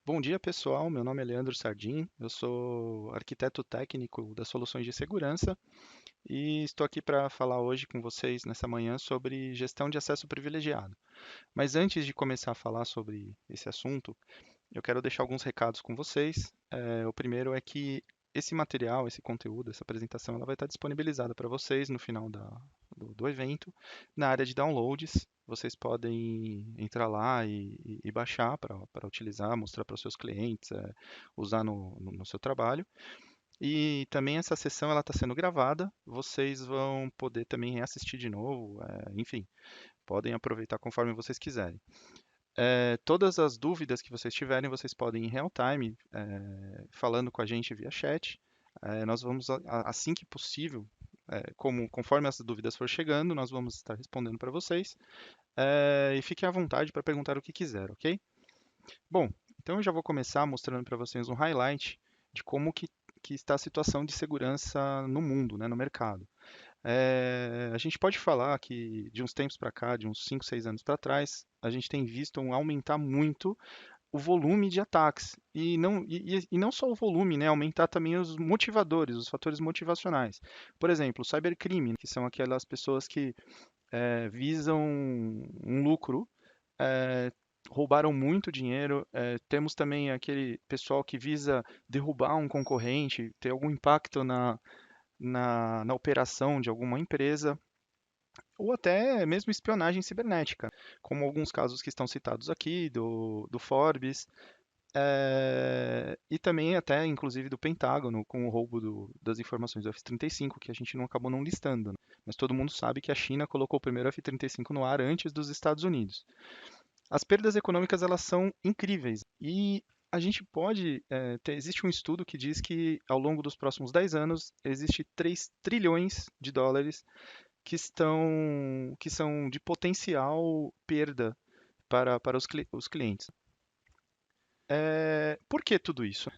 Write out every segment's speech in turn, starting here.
Bom dia, pessoal. Meu nome é Leandro Sardim. Eu sou arquiteto técnico das soluções de segurança e estou aqui para falar hoje com vocês nessa manhã sobre gestão de acesso privilegiado. Mas antes de começar a falar sobre esse assunto, eu quero deixar alguns recados com vocês. O primeiro é que esse material, esse conteúdo, essa apresentação, ela vai estar disponibilizada para vocês no final do evento, na área de downloads. Vocês podem entrar lá e baixar para utilizar, mostrar para os seus clientes, usar no seu trabalho. E também essa sessão ela está sendo gravada. Vocês vão poder também reassistir de novo, enfim, podem aproveitar conforme vocês quiserem. Todas as dúvidas que vocês tiverem, vocês podem em real time, falando com a gente via chat. Nós vamos, assim que possível, conforme essas dúvidas for chegando, nós vamos estar respondendo para vocês. E fiquem à vontade para perguntar o que quiser, ok? Bom, então eu já vou começar mostrando para vocês um highlight de como que está a situação de segurança no mundo, né, no mercado. A gente pode falar que de uns tempos para cá, de uns 5, 6 anos para trás, a gente tem visto aumentar muito o volume de ataques. E não só o volume, né? Aumentar também os motivadores, os fatores motivacionais. Por exemplo, o cybercrime, que são aquelas pessoas que visam um lucro, eh, roubaram muito dinheiro. Temos também aquele pessoal que visa derrubar um concorrente, ter algum impacto na operação de alguma empresa, ou até mesmo espionagem cibernética, como alguns casos que estão citados aqui, do Forbes, e também até, inclusive, do Pentágono, com o roubo das informações do F-35, que a gente não acabou não listando, né? Mas todo mundo sabe que a China colocou o primeiro F-35 no ar antes dos Estados Unidos. As perdas econômicas, elas são incríveis. E a gente pode, existe um estudo que diz que ao longo dos próximos 10 anos, existe 3 trilhões de dólares que são de potencial perda para os clientes. Por que tudo isso?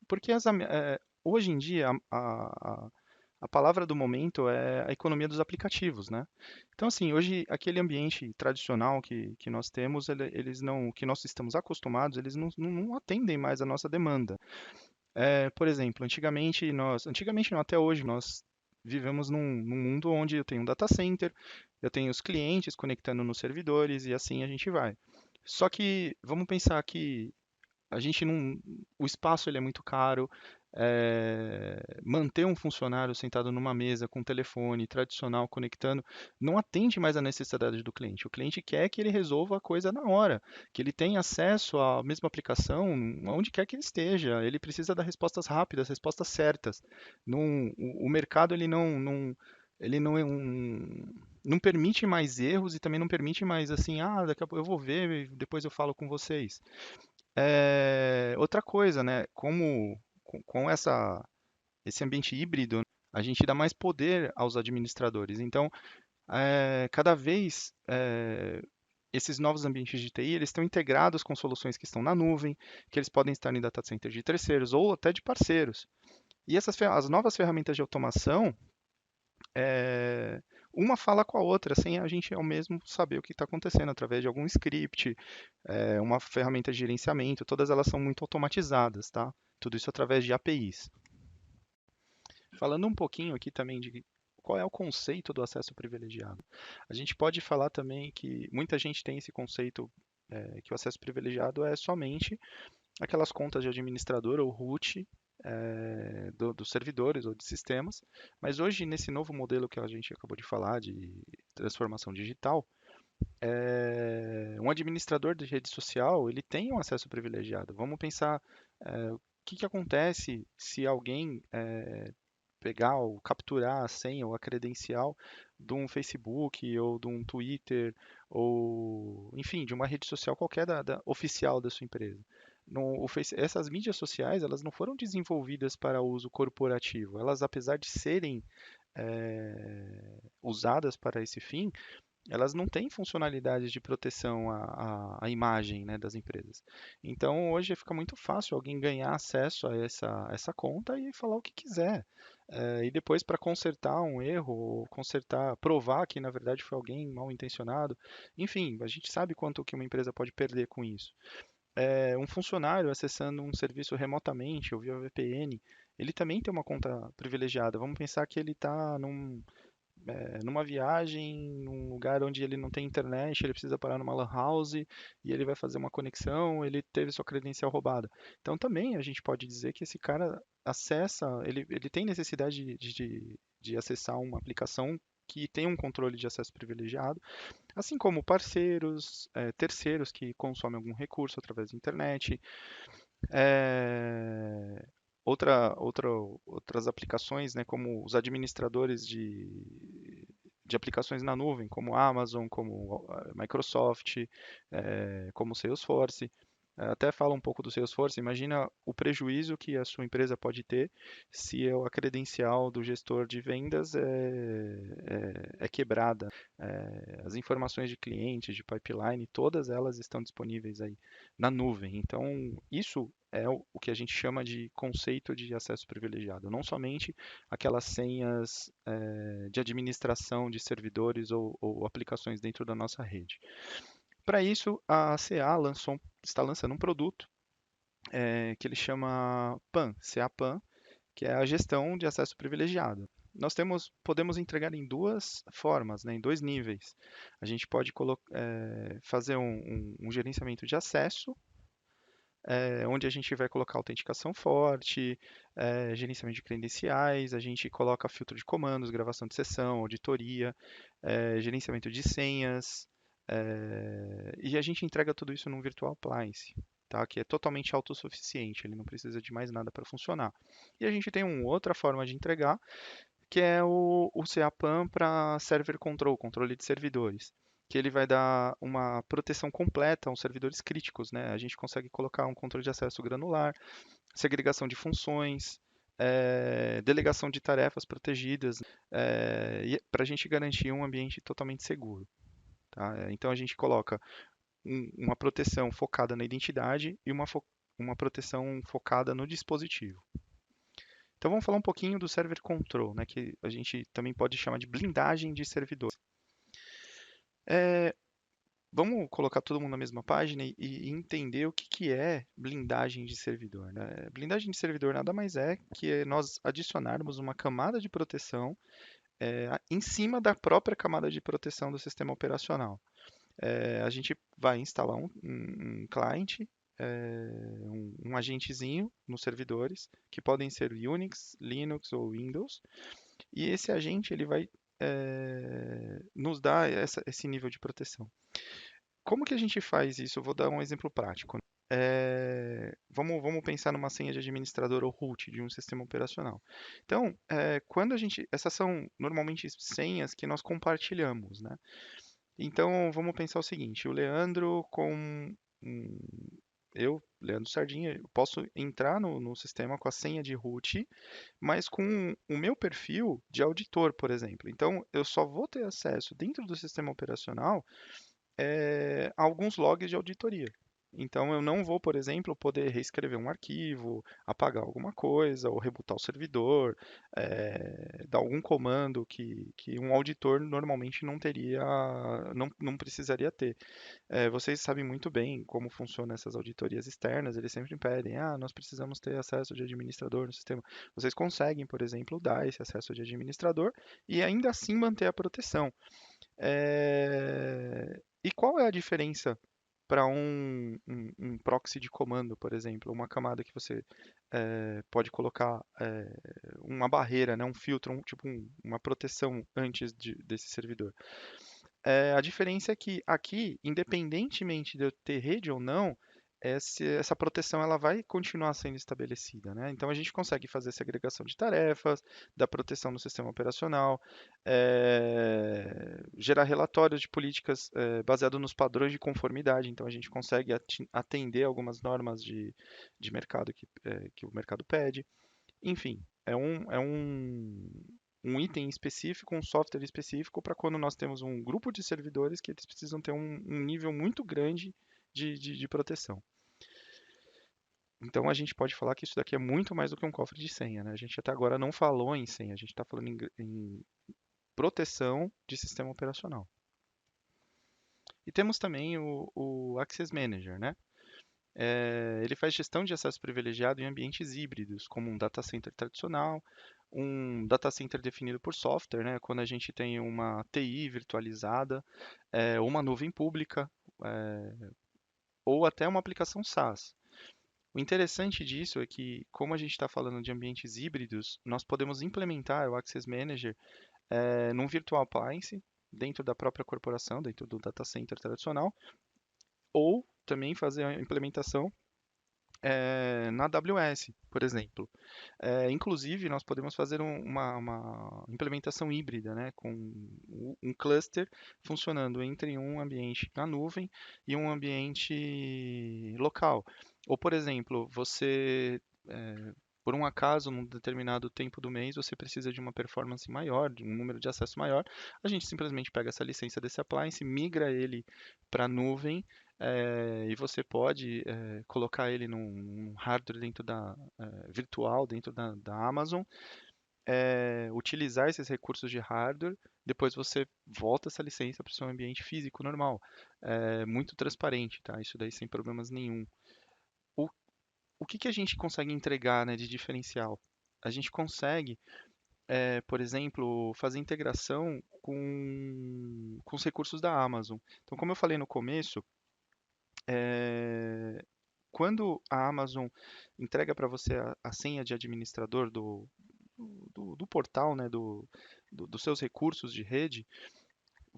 Porque hoje em dia a palavra do momento é a economia dos aplicativos, né? Então, assim, hoje aquele ambiente tradicional que nós temos, eles não, que nós estamos acostumados, eles não atendem mais a nossa demanda. Por exemplo, antigamente não, até hoje, nós vivemos num mundo onde eu tenho um data center, eu tenho os clientes conectando nos servidores e assim a gente vai. Só que vamos pensar que a gente não, o espaço ele é muito caro. Manter um funcionário sentado numa mesa com um telefone tradicional conectando não atende mais à necessidade do cliente. O cliente quer que ele resolva a coisa na hora, que ele tenha acesso à mesma aplicação onde quer que ele esteja. Ele precisa dar respostas rápidas, respostas certas. O mercado ele não permite mais erros e também não permite mais assim, daqui a pouco eu vou ver, depois eu falo com vocês. Outra coisa, né? Com esse ambiente híbrido, a gente dá mais poder aos administradores. Então, cada vez esses novos ambientes de TI eles estão integrados com soluções que estão na nuvem, que eles podem estar em data centers de terceiros ou até de parceiros. E as novas ferramentas de automação, é, uma fala com a outra, sem a gente ao mesmo saber o que está acontecendo, através de algum script, uma ferramenta de gerenciamento, todas elas são muito automatizadas, tá? Tudo isso através de APIs. Falando um pouquinho aqui também de qual é o conceito do acesso privilegiado. A gente pode falar também que muita gente tem esse conceito que o acesso privilegiado é somente aquelas contas de administrador ou root dos servidores ou de sistemas, mas hoje nesse novo modelo que a gente acabou de falar de transformação digital, um administrador de rede social ele tem um acesso privilegiado. Vamos pensar o que acontece se alguém pegar ou capturar a senha ou a credencial de um Facebook ou de um Twitter ou, enfim, de uma rede social qualquer oficial da sua empresa. Essas mídias sociais, elas não foram desenvolvidas para uso corporativo. Elas, apesar de serem usadas para esse fim, elas não têm funcionalidades de proteção à imagem, né, das empresas. Então, hoje fica muito fácil alguém ganhar acesso a essa conta e falar o que quiser. E depois, para consertar um erro, ou consertar, provar que na verdade foi alguém mal intencionado, enfim, a gente sabe quanto que uma empresa pode perder com isso. Um funcionário acessando um serviço remotamente ou via VPN, ele também tem uma conta privilegiada. Vamos pensar que ele está numa viagem, num lugar onde ele não tem internet, ele precisa parar numa lan house e ele vai fazer uma conexão, ele teve sua credencial roubada. Então também a gente pode dizer que esse cara acessa, ele tem necessidade de acessar uma aplicação que tem um controle de acesso privilegiado, assim como parceiros, terceiros que consomem algum recurso através da internet, é, outras aplicações, né, como os administradores de aplicações na nuvem, como Amazon, como Microsoft, como Salesforce. Até fala um pouco do Salesforce. Imagina o prejuízo que a sua empresa pode ter se a credencial do gestor de vendas é quebrada. As informações de cliente, de pipeline, todas elas estão disponíveis aí na nuvem. Então, isso é o que a gente chama de conceito de acesso privilegiado, não somente aquelas senhas de administração de servidores ou aplicações dentro da nossa rede. Para isso, a CA está lançando um produto que ele chama PAN, CA-PAN, que é a gestão de acesso privilegiado. Podemos entregar em duas formas, né, em dois níveis. A gente pode fazer um gerenciamento de acesso, onde a gente vai colocar autenticação forte, gerenciamento de credenciais, a gente coloca filtro de comandos, gravação de sessão, auditoria, gerenciamento de senhas, e a gente entrega tudo isso num Virtual Appliance, tá? Que é totalmente autossuficiente, ele não precisa de mais nada para funcionar. E a gente tem uma outra forma de entregar, que é o CAPAN para Server Control, controle de servidores, que ele vai dar uma proteção completa aos servidores críticos, né? A gente consegue colocar um controle de acesso granular, segregação de funções, delegação de tarefas protegidas, para a gente garantir um ambiente totalmente seguro. Tá? Então a gente coloca uma proteção focada na identidade e uma proteção focada no dispositivo. Então vamos falar um pouquinho do Server Control, né, que a gente também pode chamar de blindagem de servidores. Vamos colocar todo mundo na mesma página e entender o que é blindagem de servidor, né? Blindagem de servidor nada mais é que nós adicionarmos uma camada de proteção em cima da própria camada de proteção do sistema operacional. A gente vai instalar um client, um agentezinho nos servidores, que podem ser Unix, Linux ou Windows, e esse agente ele vai nos dar esse nível de proteção. Como que a gente faz isso? Eu vou dar um exemplo prático. Vamos pensar numa senha de administrador ou root de um sistema operacional. Então, essas são normalmente senhas que nós compartilhamos, né? Então, vamos pensar o seguinte: o Leandro um- eu, Leandro Sardinha, eu posso entrar no sistema com a senha de root, mas com o meu perfil de auditor, por exemplo. Então, eu só vou ter acesso dentro do sistema operacional alguns logs de auditoria. Então, eu não vou, por exemplo, poder reescrever um arquivo, apagar alguma coisa, ou rebootar o servidor, dar algum comando que um auditor normalmente não teria, não precisaria ter. Vocês sabem muito bem como funcionam essas auditorias externas, eles sempre pedem, nós precisamos ter acesso de administrador no sistema. Vocês conseguem, por exemplo, dar esse acesso de administrador e ainda assim manter a proteção. E qual é a diferença para um proxy de comando, por exemplo, uma camada que você pode colocar uma barreira, né, um filtro, uma proteção antes desse servidor? A diferença é que aqui, independentemente de eu ter rede ou não, essa proteção ela vai continuar sendo estabelecida, né? Então a gente consegue fazer segregação de tarefas, da proteção no sistema operacional, gerar relatórios de políticas baseado nos padrões de conformidade. Então a gente consegue atender algumas normas de mercado que o mercado pede. Enfim, um item específico, um software específico para quando nós temos um grupo de servidores que eles precisam ter um nível muito grande de proteção. Então a gente pode falar que isso daqui é muito mais do que um cofre de senha, né? A gente até agora não falou em senha, a gente está falando em proteção de sistema operacional. E temos também o Access Manager, né? Ele faz gestão de acesso privilegiado em ambientes híbridos, como um data center tradicional, um data center definido por software, né, quando a gente tem uma TI virtualizada, ou uma nuvem pública, é, ou até uma aplicação SaaS. O interessante disso é que, como a gente está falando de ambientes híbridos, nós podemos implementar o Access Manager num virtual appliance, dentro da própria corporação, dentro do data center tradicional, ou também fazer a implementação na AWS, por exemplo. Inclusive, nós podemos fazer uma implementação híbrida, né, com um cluster funcionando entre um ambiente na nuvem e um ambiente local. Ou, por exemplo, por um acaso, num determinado tempo do mês, você precisa de uma performance maior, de um número de acesso maior, a gente simplesmente pega essa licença desse appliance, migra ele para a nuvem, e você pode colocar ele num hardware dentro virtual dentro da Amazon, utilizar esses recursos de hardware, depois você volta essa licença para o seu ambiente físico normal. É muito transparente, tá? Isso daí sem problemas nenhum. O, o que que a gente consegue entregar, né, de diferencial? A gente consegue, por exemplo, fazer integração com os recursos da Amazon. Então, como eu falei no começo, é, quando a Amazon entrega para você a senha de administrador do portal, né, dos seus recursos de rede,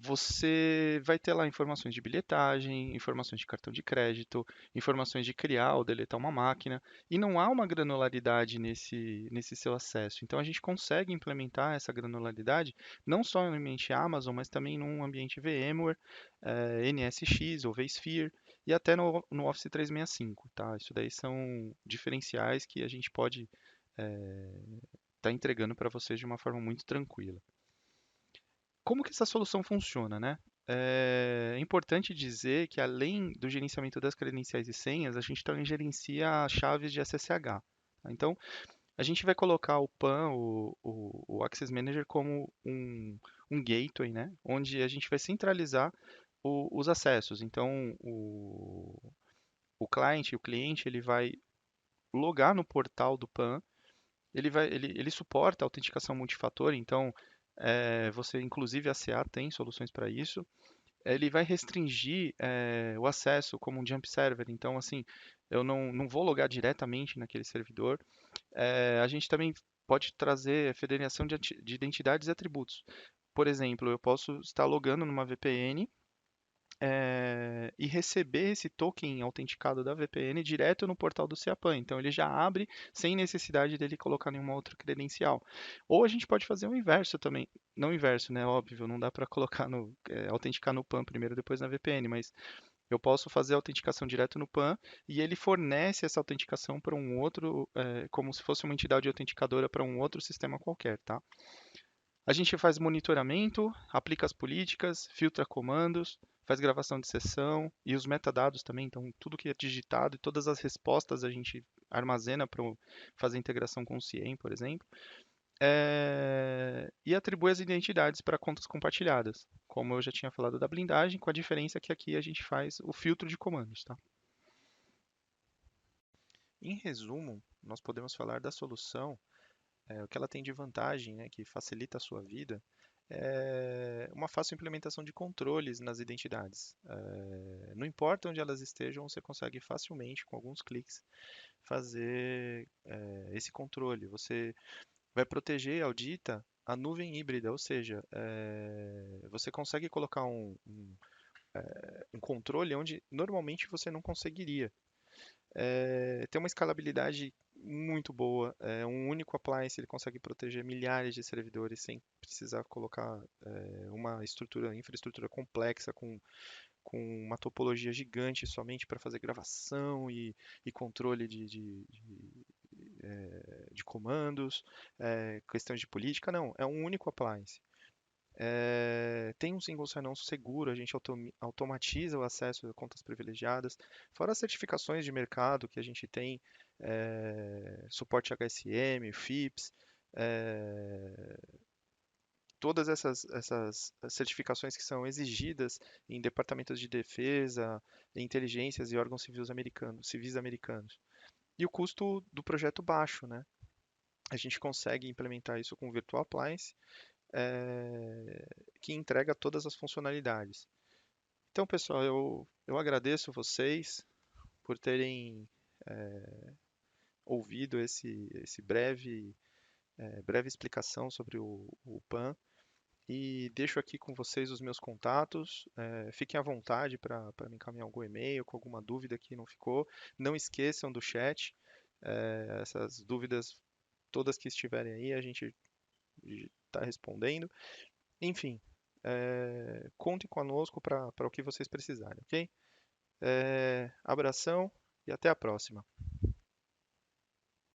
você vai ter lá informações de bilhetagem, informações de cartão de crédito, informações de criar ou deletar uma máquina, e não há uma granularidade nesse seu acesso. Então a gente consegue implementar essa granularidade não só no ambiente Amazon, mas também num ambiente VMware, NSX ou vSphere e até no Office 365, tá? Isso daí são diferenciais que a gente pode estar entregando para vocês de uma forma muito tranquila. Como que essa solução funciona, né? É importante dizer que além do gerenciamento das credenciais e senhas, a gente também gerencia chaves de SSH. Tá? Então, a gente vai colocar o PAN, o Access Manager, como um gateway, né? Onde a gente vai centralizar os acessos. Então, o cliente, o cliente, ele vai logar no portal do PAN, ele suporta a autenticação multifator, então você, inclusive a CA tem soluções para isso. Ele vai restringir o acesso como um jump server, então assim, eu não vou logar diretamente naquele servidor. A gente também pode trazer federação de identidades e atributos. Por exemplo, eu posso estar logando numa VPN e receber esse token autenticado da VPN direto no portal do CIAPAN. Então ele já abre sem necessidade dele colocar nenhuma outra credencial. Ou a gente pode fazer o inverso também. Não o inverso, né? Óbvio, não dá para colocar autenticar no PAN primeiro, depois na VPN, mas eu posso fazer a autenticação direto no PAN e ele fornece essa autenticação para um outro, como se fosse uma entidade autenticadora para um outro sistema qualquer, tá? A gente faz monitoramento, aplica as políticas, filtra comandos, faz gravação de sessão e os metadados também. Então, tudo que é digitado e todas as respostas a gente armazena para fazer integração com o CIEM, por exemplo. E atribui as identidades para contas compartilhadas, como eu já tinha falado da blindagem, com a diferença que aqui a gente faz o filtro de comandos. Tá? Em resumo, nós podemos falar da solução. O que ela tem de vantagem, né, que facilita a sua vida, é uma fácil implementação de controles nas identidades. Não importa onde elas estejam, você consegue facilmente, com alguns cliques, fazer esse controle. Você vai proteger e audita a nuvem híbrida, ou seja, você consegue colocar um controle onde normalmente você não conseguiria. Tem uma escalabilidade muito boa. Um único appliance ele consegue proteger milhares de servidores sem precisar colocar uma infraestrutura complexa com uma topologia gigante somente para fazer gravação e controle de comandos, questões de política. Não, é um único appliance. Tem um single sign-on seguro, a gente automatiza o acesso a contas privilegiadas, fora as certificações de mercado que a gente tem, suporte HSM, FIPS, é, todas essas certificações que são exigidas em departamentos de defesa, inteligências e órgãos civis americanos. E o custo do projeto baixo, né? A gente consegue implementar isso com o Virtual Appliance, que entrega todas as funcionalidades. Então, pessoal, eu agradeço vocês por terem ouvido esse breve explicação sobre o PAN. E deixo aqui com vocês os meus contatos. Fiquem à vontade para me encaminhar algum e-mail com alguma dúvida que não ficou. Não esqueçam do chat. Essas dúvidas todas que estiverem aí, a gente está respondendo. Enfim, contem conosco para o que vocês precisarem, ok? Abração e até a próxima.